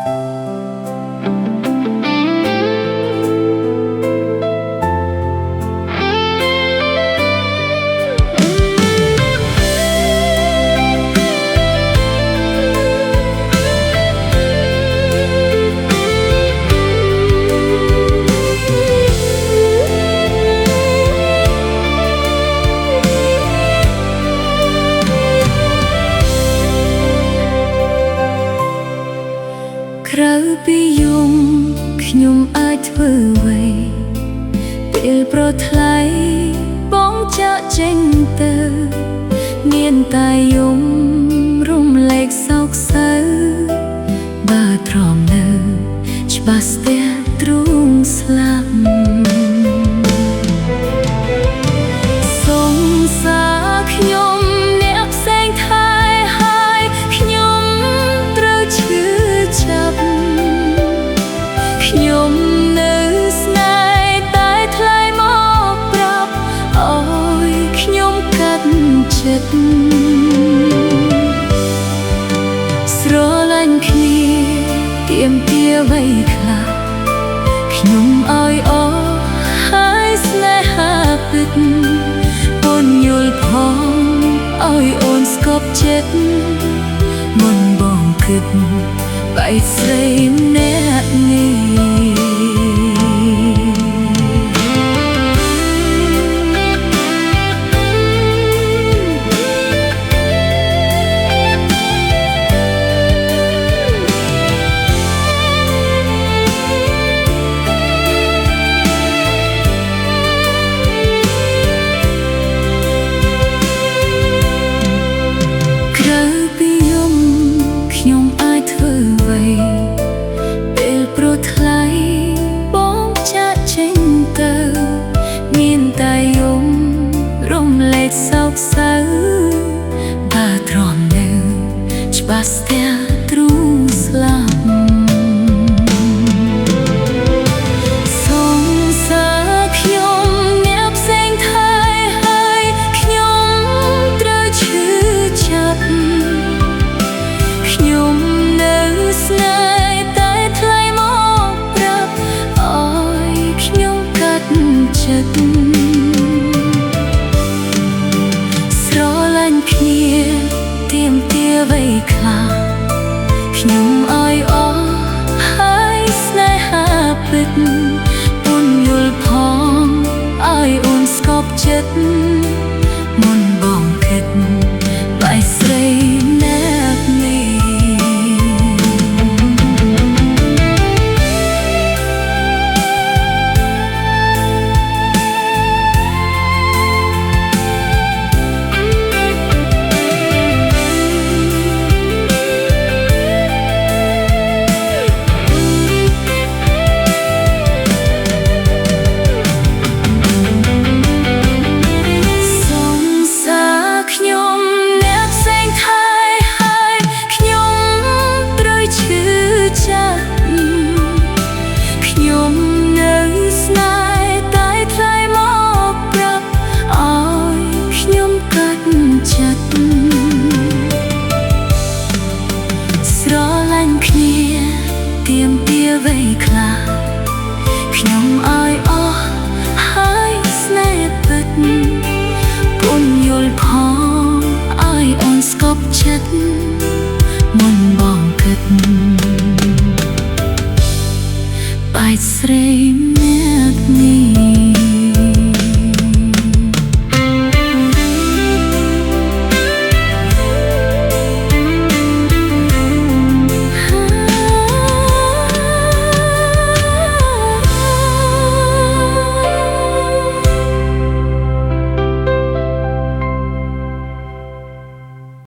ក្រៅពីយំខ្ញុំអាចធ្វើអ្វីពេលប្រថ្លៃបងចាក់ចេញទៅមានតែយំរំលែកសោកសៅបើទ្រាំនៅច្បាស់ស្ទះទ្រូងស្លាប់សង្សារខ្ញុំអ្នកផ្សេងថែហើយខ្ញុំត្រូវឈឺចាប់ខ្ញុំនៅស្នេហ៍តែថ្លៃមកប្រាប់អើយខ្ញុំកាត់ចិត្តស្រឡាញ់គ្នាទៀមទាអ្វីខ្លះខ្ញុំឲ្យអស់ហើយស្នេហាពិតអូនយល់ផងឲ្យអូនស្គប់ចិត្តមុនបងគិតបែកស្រីម្នាក់នេះថ្លៃបងចាក់ចេញទៅមានតែយំរំលែកសោកសៅបើទ្រាំនៅច្បាស់ស្ទះទ្រូងស្លាប់សង្សារខ្ញុំអ្នកផ្សេងថែហើយខ្ញុំត្រូវឈឺចាប់ខ្ញុំនៅស្នេហ៍ស្រឡាញ់គ្នាទៀមទាអ្វីខ្លះខ្ញុំឲ្យអស់ហើយស្នេហាពិតអូនយល់ផងឲ្យអូនស្គប់ចិត្តមុនបងគិតបែកស្រីអ្នកនេះស្រឡាញ់គ្នាទៀមទាអ្វីខ្លះខ្ញុំឲ្យអស់ហើយស្នេហ៍ពិតអូនយល់ផងឲ្យអូនស្គប់ចិត្តមុនបងគិតបែកស្រី